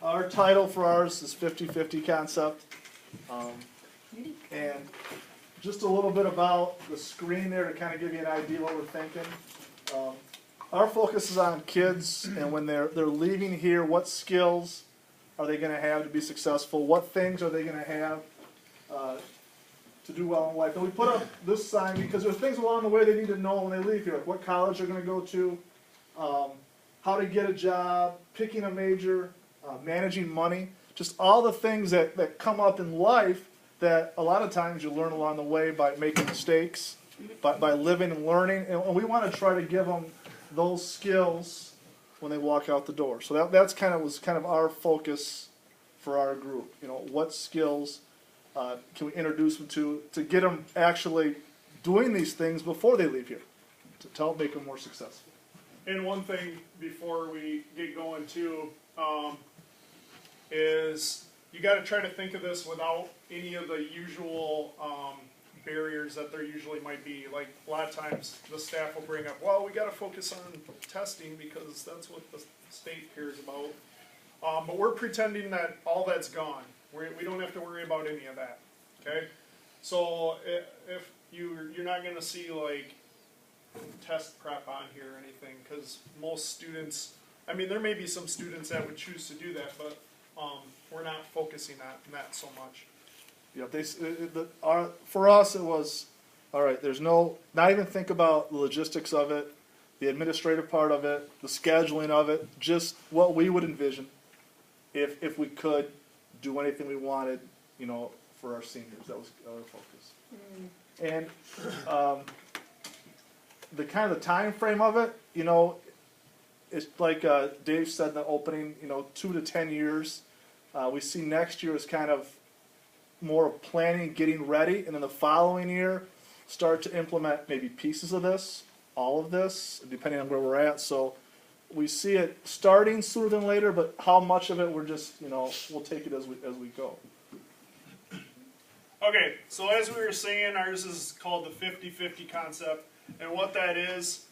our title for ours is 50-50 concept. And just a little bit about the screen there to kind of give you an idea what we're thinking. Our focus is on kids, and when they're leaving here, what skills are they going to have to be successful? What things are they going to have to do well in life? And we put up this sign because there's things along the way they need to know when they leave here, like what college they're going to go to, how to get a job, picking a major, managing money, just all the things that come up in life that a lot of times you learn along the way by making mistakes, by living and learning, and we want to try to give them those skills when they walk out the door. So was kind of our focus for our group. You know, what skills can we introduce them to get them actually doing these things before they leave here, to help make them more successful. And one thing before we get going too is you got to try to think of this without any of the usual barriers that there usually might be. Like a lot of times the staff will bring up, well, we got to focus on testing because that's what the state cares about. But we're pretending that all that's gone. We don't have to worry about any of that. Okay, so if you're not going to see like test prep on here or anything, because most students, I mean, there may be some students that would choose to do that, but we're not focusing on that so much. Yeah, for us it was, all right, there's not even think about the logistics of it, the administrative part of it, the scheduling of it, just what we would envision if we could do anything we wanted, you know, for our seniors. That was our focus. And the kind of the time frame of it, you know, it's like Dave said in the opening, you know, 2 to 10 years. We see next year as kind of more of planning, getting ready, and then the following year start to implement maybe pieces of this, all of this, depending on where we're at. So we see it starting sooner than later, but how much of it we're just, you know, we'll take it as we go. Okay, so as we were saying, ours is called the 50-50 concept, and what that is,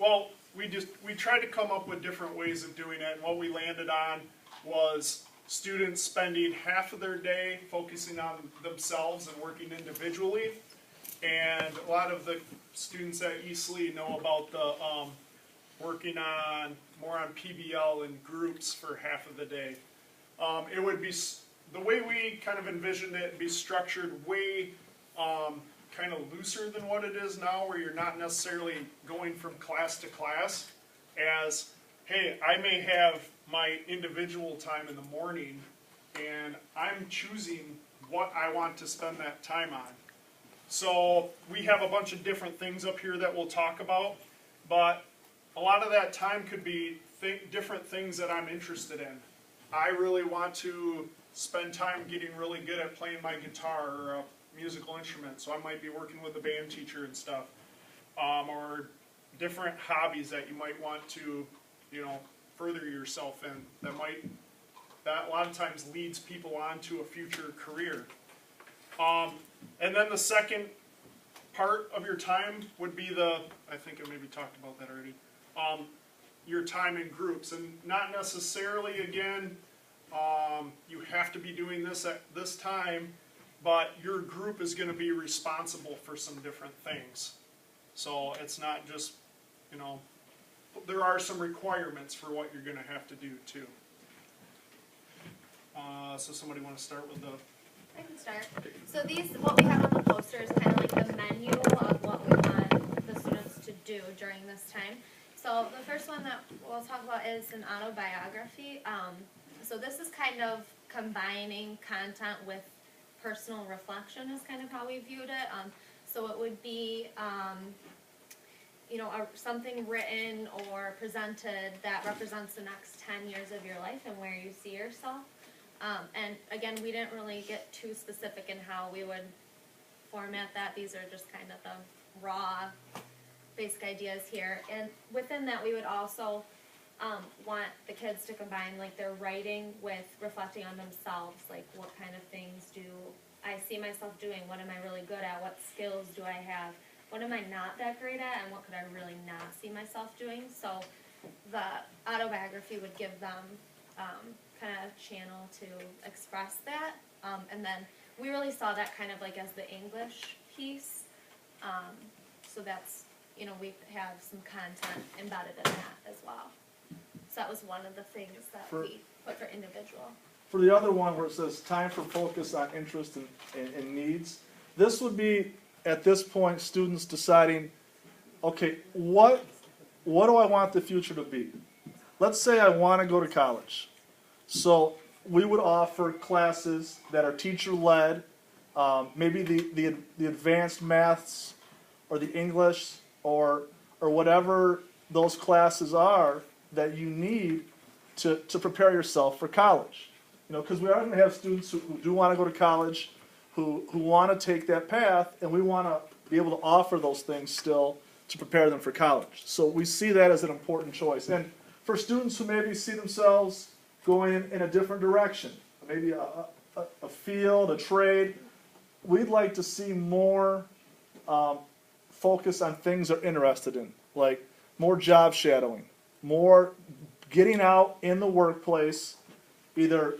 well, we tried to come up with different ways of doing it, and what we landed on was students spending half of their day focusing on themselves and working individually, and a lot of the students at East Lee know about the working on more on PBL and groups for half of the day. It would be, the way we kind of envisioned it, be structured way kind of looser than what it is now, where you're not necessarily going from class to class as, hey, I may have my individual time in the morning and I'm choosing what I want to spend that time on. So we have a bunch of different things up here that we'll talk about, but a lot of that time could be different things that I'm interested in. I really want to spend time getting really good at playing my guitar or a musical instrument, so I might be working with a band teacher and stuff, or different hobbies that you might want to, you know, further yourself in, that a lot of times leads people on to a future career. And then the second part of your time would be I think I maybe talked about that already, your time in groups, and not necessarily, again, you have to be doing this at this time, but your group is going to be responsible for some different things. So it's not just, you know, there are some requirements for what you're going to have to do too. So somebody want to start with the... I can start. So what we have on the poster is kind of like the menu of what we want the students to do during this time. So the first one that we'll talk about is an autobiography. So this is kind of combining content with personal reflection is kind of how we viewed it. So it would be, you know, something written or presented that represents the next 10 years of your life and where you see yourself. And again, we didn't really get too specific in how we would format that. These are just kind of the raw, basic ideas here. And within that, we would also want the kids to combine like their writing with reflecting on themselves, like what kind of things do I see myself doing, what am I really good at, what skills do I have, what am I not that great at, and what could I really not see myself doing. So the autobiography would give them kind of channel to express that. And then we really saw that kind of like as the English piece. So that's, you know, we have some content embedded in that as well. So that was one of the things that we put for individual. For the other one where it says time for focus on interest and needs, this would be, at this point, students deciding, okay, what do I want the future to be? Let's say I want to go to college. So we would offer classes that are teacher-led, maybe the advanced maths or the English or whatever those classes are that you need to prepare yourself for college. You know, because we are going to have students who do want to go to college, who want to take that path, and we want to be able to offer those things still to prepare them for college. So we see that as an important choice. And for students who maybe see themselves going in a different direction, maybe a field, a trade, we'd like to see more focus on things they're interested in, like more job shadowing, more getting out in the workplace, either,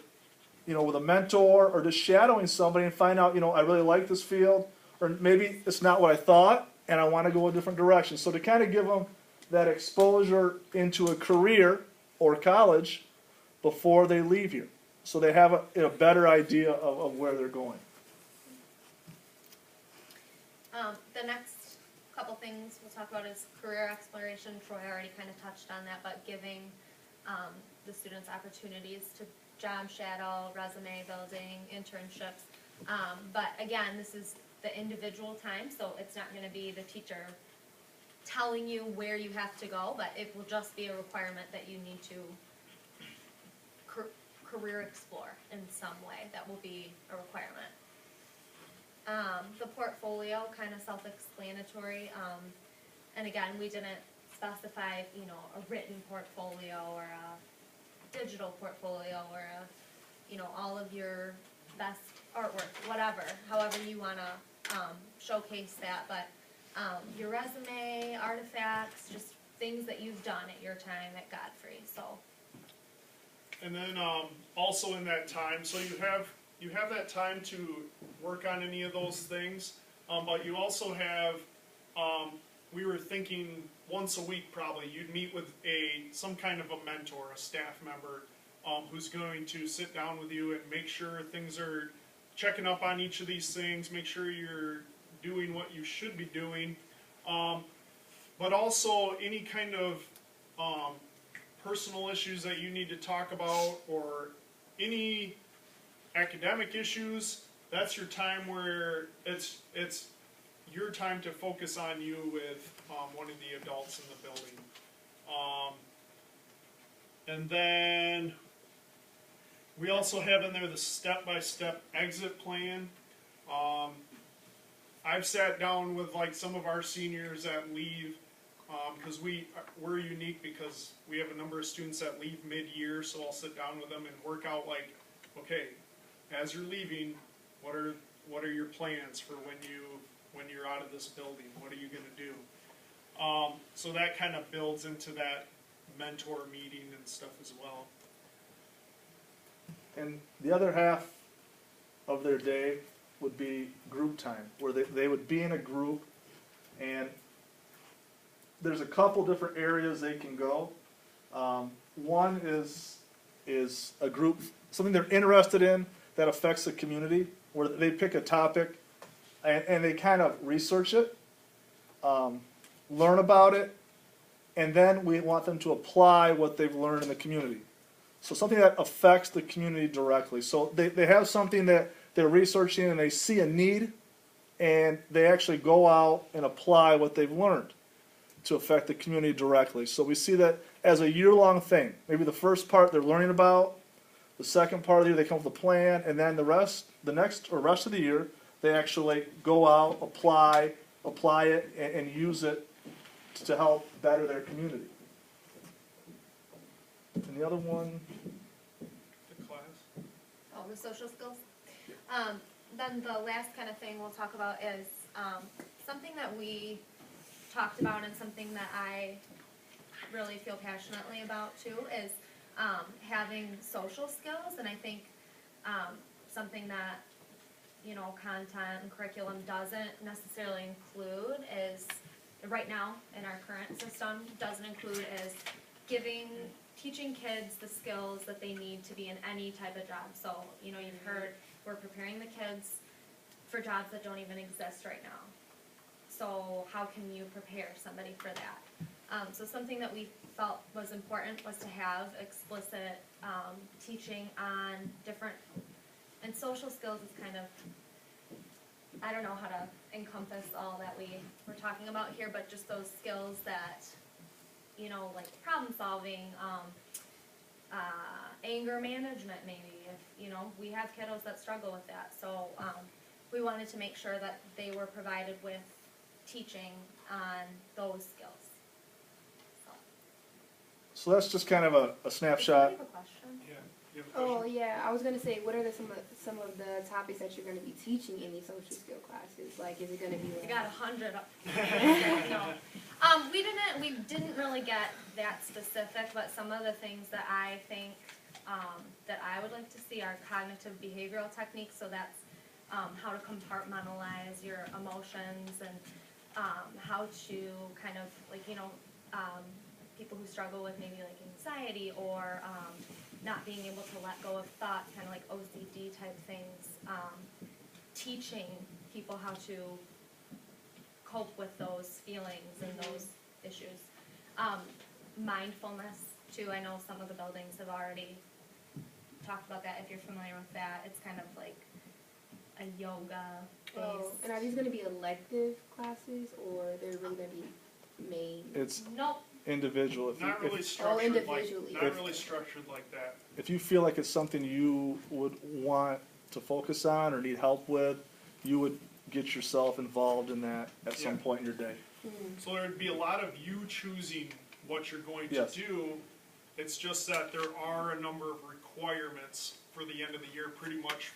you know, with a mentor or just shadowing somebody and find out, you know, I really like this field, or maybe it's not what I thought and I want to go a different direction. So to kind of give them that exposure into a career or college before they leave here, so they have a better idea of where they're going. The next couple things we'll talk about is career exploration. Troy already kind of touched on that, but giving the students opportunities to job shadow, resume building, internships. But again, this is the individual time, so it's not going to be the teacher telling you where you have to go, but it will just be a requirement that you need to career explore in some way. That will be a requirement. The portfolio, kind of self-explanatory, and again, we didn't specify, you know, a written portfolio or a digital portfolio or a, you know, all of your best artwork, whatever, however you want to showcase that, but your resume, artifacts, just things that you've done at your time at Godfrey, so. And then also in that time, so you have that time to work on any of those things, but you also have, we were thinking once a week probably, you'd meet with some kind of a mentor, a staff member, who's going to sit down with you and make sure things are checking up on each of these things, make sure you're doing what you should be doing, but also any kind of personal issues that you need to talk about or any academic issues. That's your time where it's your time to focus on you with one of the adults in the building. And then we also have in there the step-by-step exit plan. I've sat down with like some of our seniors that leave, because we're unique because we have a number of students that leave mid-year, so I'll sit down with them and work out like, okay, as you're leaving, what are your plans for when you're out of this building? What are you going to do? So that kind of builds into that mentor meeting and stuff as well. And the other half of their day would be group time, where they would be in a group, and there's a couple different areas they can go. One is a group, something they're interested in that affects the community, where they pick a topic and they kind of research it, learn about it, and then we want them to apply what they've learned in the community. So something that affects the community directly. So they have something that they're researching and they see a need, and they actually go out and apply what they've learned to affect the community directly. So we see that as a year-long thing. Maybe the first part they're learning about, the second part of the year they come up with a plan, and then the rest of the year they actually go out, apply it, and use it to help better their community. And the other one? The class. Oh, the social skills. Then the last kind of thing we'll talk about is something that we talked about and something that I really feel passionately about too is having social skills, and I think something that, you know, content and curriculum doesn't necessarily include is, right now in our current system, doesn't include is teaching kids the skills that they need to be in any type of job. So, you know, you've heard, we're preparing the kids for jobs that don't even exist right now. So how can you prepare somebody for that? So something that we felt was important was to have explicit teaching on different, and social skills is kind of, I don't know how to encompass all that we were talking about here, but just those skills that, you know, like problem solving, anger management maybe, if, you know, we have kiddos that struggle with that. So we wanted to make sure that they were provided with teaching on those skills. So that's just kind of a Does snapshot. somebody have a question? Yeah. You have a Oh question? yeah, I was gonna say, what are some of the topics that you're gonna be teaching in these social skill classes? Like, is it gonna be I like? got 100 up. No. We didn't really get that specific, but some of the things that I think, that I would like to see are cognitive behavioral techniques, so that's, how to compartmentalize your emotions and, how to kind of, like, you know, people who struggle with maybe like anxiety or, not being able to let go of thoughts, kind of like OCD type things, teaching people how to cope with those feelings and those issues. Mindfulness too, I know some of the buildings have already talked about that. If you're familiar with that, it's kind of like a yoga Oh, based. and are these gonna be elective classes, or they're really gonna be main? It's Nope, individual. Not really If structured individually. not really structured like that. you feel like it's something you would want to focus on or need help with, you would get yourself involved in that at some Yeah. point in your day. So there would be a lot of you choosing what you're going to Yes. do. It's just that there are a number of requirements for the end of the year, pretty much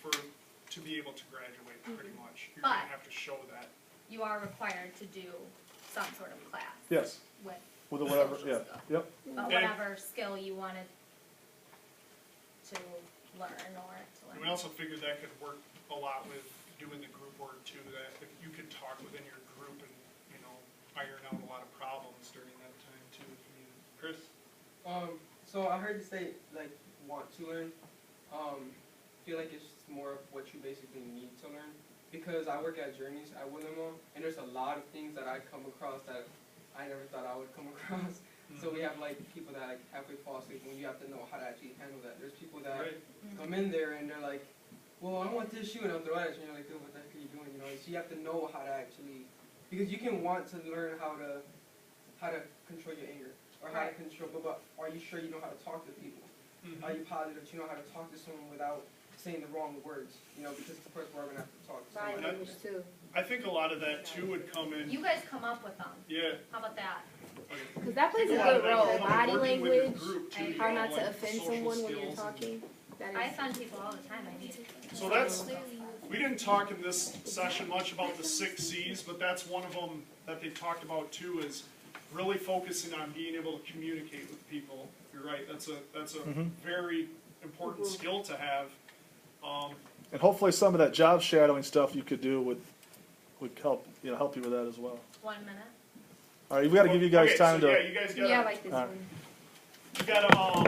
to be able to graduate, pretty much. You're gonna But- have to show that. you are required to do some sort of class Yes, with with a whatever, social yeah, skill. yep. Whatever skill you wanted to learn or to And learn. we also figured that could work a lot with doing the group work too, that if you could talk within your group and, you know, iron out a lot of problems during that time too, if you needed. Chris? So I heard you say, like, want to learn. Feel like it's more of what you basically need to learn. Because I work at Journeys at Willamette, and there's a lot of things that I come across that I never thought I would come across. So we have, like, people that, like, halfway fall asleep when you have to know how to actually handle that. There's people that Right. come in there and they're like, well, I want this shoe, and I'll throw it at you, and you're like, dude, what the heck are you doing? You know, so you have to know how to actually, because you can want to learn how to control your anger, or how to control, but are you sure you know how to talk to people? Mm-hmm. Are you positive that you know how to talk to someone without saying the wrong words? You know, because of course we're gonna have to talk to Body someone. language too, I think a lot of that too would come in, You guys come up with them. yeah. How about that? because that plays a lot of good that role. would come Body working with your language, group, too, you how know, not to like offend social someone when you're skills and- talking. That I is. offend people all the time, I need. So that's, we didn't talk in this session much about the 6 C's, but that's one of them that they talked about too, is really focusing on being able to communicate with people. You're right, that's a very important skill to have. And hopefully some of that job shadowing stuff you could do would help you with that as well. 1 minute. All right, we got to give you guys Okay, time so to. yeah, you guys Yeah, I gotta, like this Alright. one. you gotta,